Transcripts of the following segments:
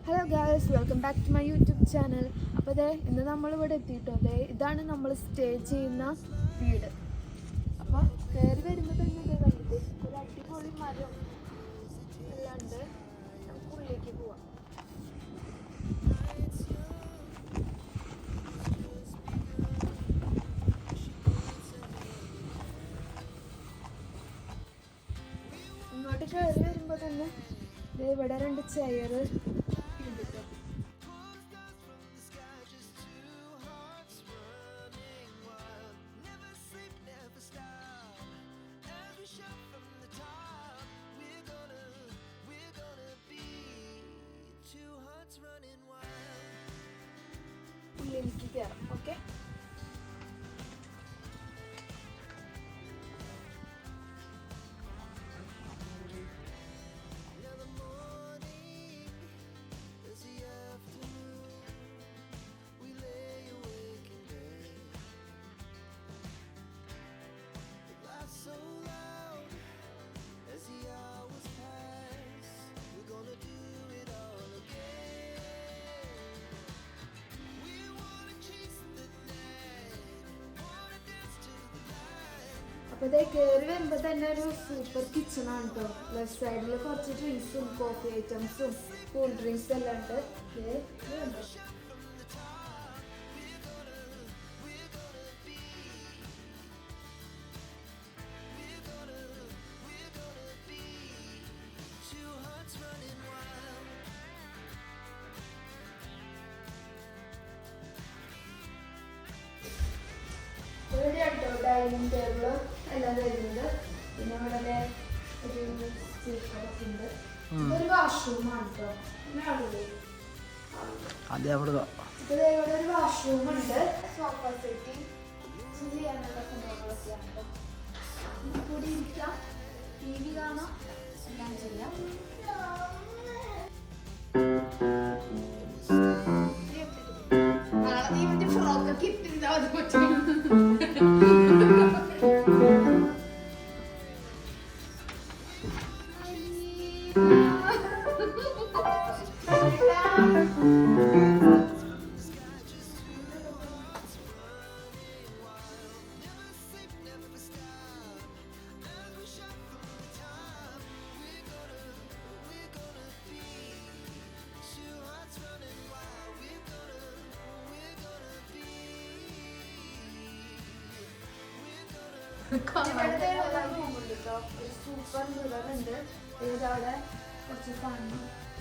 Hello guys, welcome back to my YouTube channel. അപ്പോൾ ഇന്ന് നമ്മളിവിടെ എത്തിയിട്ടോ. ഇതാണ് നമ്മൾ സ്റ്റേ ചെയ്യുന്ന വീട്. അപ്പോൾ കയറി വരുമ്പോൾ തന്നെ കണ്ടിട്ട് ഒരു അടിപൊളി മരം എല്ലാം ഉണ്ട്. നമുക്ക് ഉള്ളിലേക്ക് പോവാം. ഇങ്ങോട്ട് കയറി വരുമ്പോൾ തന്നെ ഇവിടെ 2 ചെയർ ഉള്ളിലേക്ക് കയറാം. ഓക്കെ, അപ്പോൾ കയറി വരുമ്പോൾ തന്നെ ഒരു സൂപ്പർ കിച്ചണാണ് കേട്ടോ. ലെഫ്റ്റ് സൈഡിൽ കുറച്ച് ഡ്രിങ്ക്സും കോഫി ഐറ്റംസും കൂൾ ഡ്രിങ്ക്സും എല്ലാം ഉണ്ട്. ഡൈനിങ് ടേബിള് എല്ലാം വരുന്നുണ്ട്. പിന്നെ ഇവിടെ ഒരു ഉണ്ട്. ഇതൊരു വാഷ്റൂമാണ് കേട്ടോ. ഇവിടെ ഒരു വാഷ്റൂം ഉണ്ട്. സോഫ സെറ്റി ചെയ്യാനുള്ള സംഭവങ്ങളൊക്കെയാണ് കേട്ടോ. കൂടി ഇരിക്കാം, TV കാണാം, എല്ലാം ചെയ്യാം. ഫ്രോക്കൊക്കെ ഇട്ടിരുന്നാ അത് പറ്റും.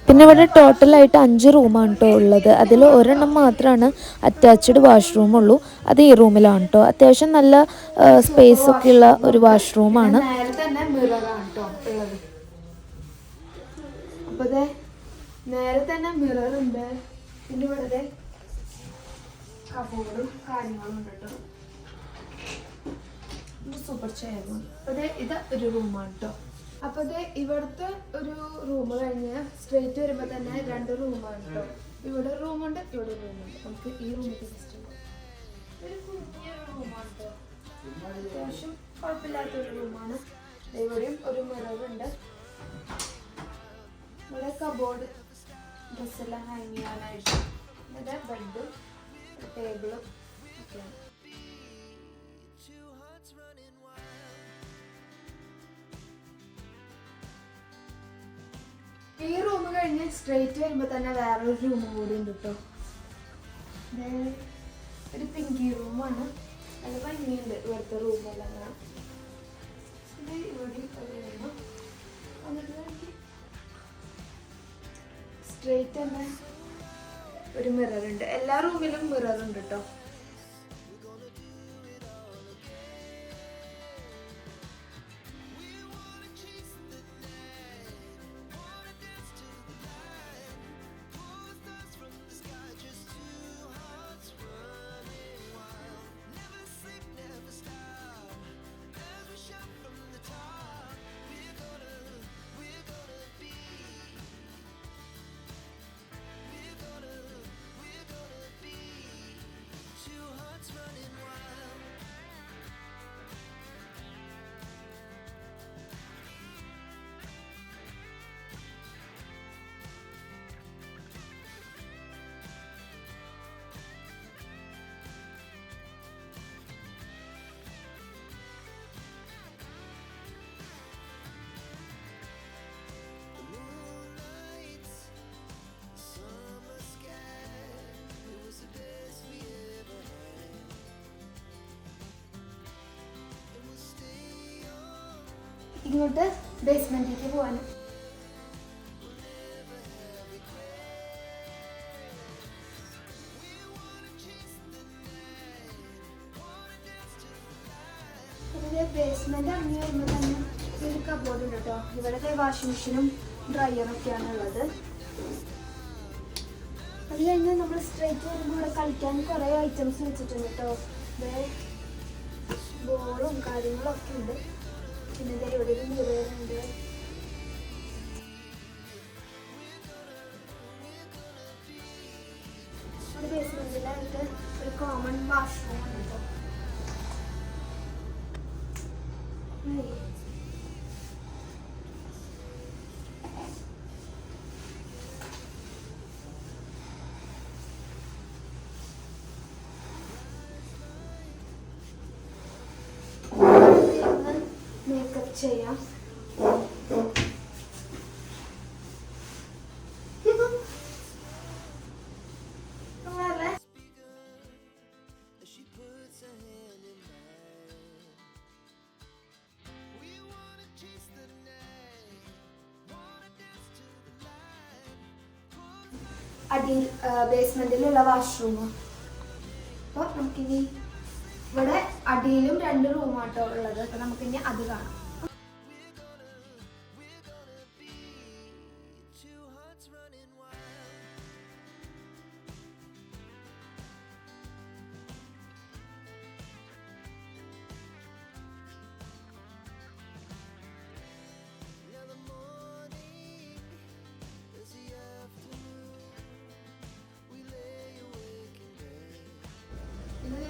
പിന്നെ ഇവിടെ ടോട്ടലായിട്ട് 5 റൂമാണ് കേട്ടോ ഉള്ളത്. അതിൽ ഒരെണ്ണം മാത്രമാണ് അറ്റാച്ച്ഡ് വാഷ്റൂം ഉള്ളൂ. അത് ഈ റൂമിലാണ് കേട്ടോ. അത്യാവശ്യം നല്ല സ്പേസ് ഒക്കെ ഉള്ള ഒരു വാഷ്റൂമാണ്. നേരെ തന്നെ മിറർ ഉണ്ട്. പിന്നെ ഇവിടെ കബോർഡും കാര്യങ്ങളും ഉണ്ട് കേട്ടോ. സൂപ്പർ ചെയറും. അപ്പോൾ ഇത് ഒരു റൂമാണ് കേട്ടോ. അപ്പോൾ ഇവിടുത്തെ ഒരു റൂം കഴിഞ്ഞ് സ്ട്രേറ്റ് വരുമ്പോൾ തന്നെ 2 റൂമാണ് കേട്ടോ. ഇവിടെ റൂമുണ്ട്, ഇവിടെ റൂമുണ്ട്. നമുക്ക് ഈ റൂമിൽ ജസ്റ്റ് ഒരു കുഞ്ഞൊരു റൂമാണ് കേട്ടോ. അത്യാവശ്യം കുഴപ്പമില്ലാത്തൊരു റൂമാണ്. ഇവിടെയും ഒരു മിററുണ്ട്. ഇവിടെ കബോർഡ്, ഡ്രസ്സെല്ലാം ഹാങ് ചെയ്യാനായിട്ട്. ഇവിടെ ബെഡും ടേബിളും ഒക്കെയാണ്. ഈ റൂം കഴിഞ്ഞ് സ്ട്രേറ്റ് വരുമ്പോൾ തന്നെ വേറൊരു റൂം കൂടി ഉണ്ട് കേട്ടോ. ഒരു പിങ്കി റൂമാണ്. അത് ഭംഗിയുണ്ട് ഇവിടുത്തെ റൂമെല്ലാം. ഇത് ഇവിടെ ഒരു റൂം. എന്നിട്ട് സ്ട്രേറ്റ് തന്നെ ഒരു മിറർ ഉണ്ട്. എല്ലാ റൂമിലും മിറർ ഉണ്ട് കേട്ടോ. ഇങ്ങോട്ട് ബേസ്മെന്റിലേക്ക് പോകാൻ. ബേസ്മെന്റ് ഇറങ്ങി വരുമ്പോൾ തന്നെ ഒരു കബോർഡ് ഉണ്ട് കേട്ടോ. ഇവിടെ വാഷിംഗ് മെഷീനും ഡ്രയറൊക്കെയാണ് ഉള്ളത്. അത് കഴിഞ്ഞ് നമ്മൾ സ്ട്രേറ്റ് വരുമ്പോൾ ഇവിടെ കളിക്കാൻ കുറേ ഐറ്റംസ് വെച്ചിട്ടുണ്ട് കേട്ടോ. ബോളും കാര്യങ്ങളൊക്കെ ഉണ്ട്. പിന്നെ ഇവിടെ ഒരു മിററുണ്ട്. ഒരു ബേസ്മെന്റിലായിട്ട് ഒരു കോമൺ വാഷ്റൂം ഉണ്ട് കേട്ടോ. മേക്കപ്പ് ചെയ്യാം. അടിയിൽ ബേസ്മെന്റിലുള്ള വാഷ്റൂം. അപ്പോൾ നമുക്കിനി ഇവിടെ അടിയിലും 2 റൂമാട്ടോ ഉള്ളത്. അപ്പോൾ നമുക്കിനി അത് കാണാം.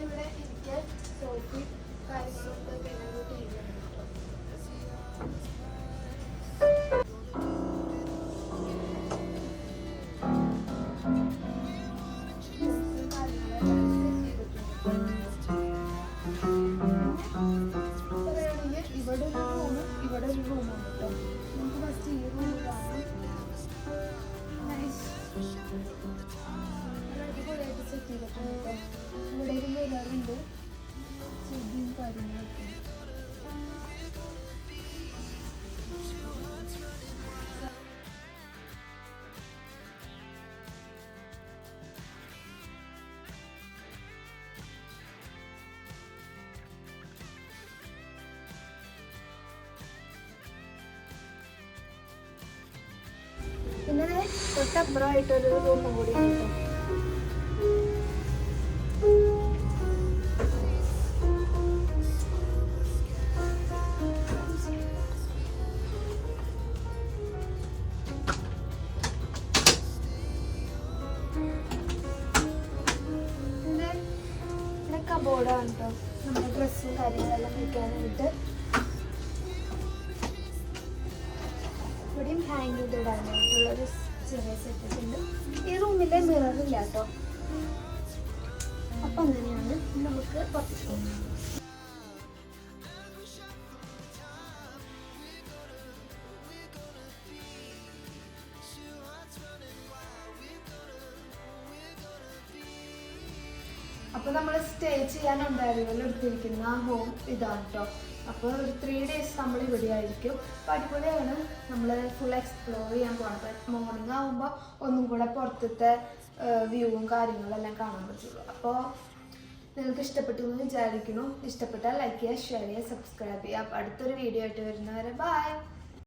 ഇവിടെ ഇരിക്കാൻ സോഫയും കാര്യങ്ങളൊക്കെ വേണമെങ്കിൽ ചെയ്യുന്നുണ്ട് കേട്ടോ. ഇവിടെ ഒരു റൂമും ഇവിടെ ഒരു റൂമുണ്ട് കേട്ടോ. നമുക്ക് ഫസ്റ്റ് ഈ റൂം കാണാം. അടിപൊളിയായിട്ട് സെറ്റ് ചെയ്തിട്ടുണ്ട് കേട്ടോ. ഇവിടെ ഒരു മിററുണ്ട്, ചെടിയും കാര്യങ്ങളൊക്കെ. പിന്നെ തൊട്ടപ്പുറമായിട്ടൊരു റൂമും കൂടി ഉണ്ട്. കബോർഡാണ് കേട്ടോ. നമ്മുടെ ഡ്രസ്സും കാര്യങ്ങളെല്ലാം വയ്ക്കാനായിട്ട്. ഇവിടെയും ഹാങ് ചെയ്തിടാനായിട്ടുള്ളൊരു ചെറിയ സെറ്റപ്പ് ഉണ്ട്. ഈ റൂമിലെ മിററില്ല കേട്ടോ. അപ്പം അങ്ങനെയാണ്. നമുക്ക് പുറത്തേക്ക് പോകാം. അപ്പോൾ നമ്മൾ സ്റ്റേ ചെയ്യാനുണ്ടായിരുന്നല്ലോ എടുത്തിരിക്കുന്ന ഹോം ഇതാണ് കേട്ടോ. അപ്പോൾ ഒരു 3 days നമ്മൾ ഇവിടെ ആയിരിക്കും. അപ്പോൾ അടിപൊളിയാണ്. നമ്മൾ ഫുൾ എക്സ്പ്ലോർ ചെയ്യാൻ പോകണം. മോർണിംഗ് ആകുമ്പോൾ ഒന്നും കൂടെ പുറത്തത്തെ വ്യൂവും കാര്യങ്ങളെല്ലാം കാണാൻ പറ്റുള്ളൂ. അപ്പോൾ നിങ്ങൾക്ക് ഇഷ്ടപ്പെട്ടു എന്ന് വിചാരിക്കുന്നു. ഇഷ്ടപ്പെട്ടാൽ ലൈക്ക് ചെയ്യുക, ഷെയർ ചെയ്യുക, സബ്സ്ക്രൈബ് ചെയ്യുക. അപ്പോൾ അടുത്തൊരു വീഡിയോ ആയിട്ട് വരുന്നവരെ ബൈ.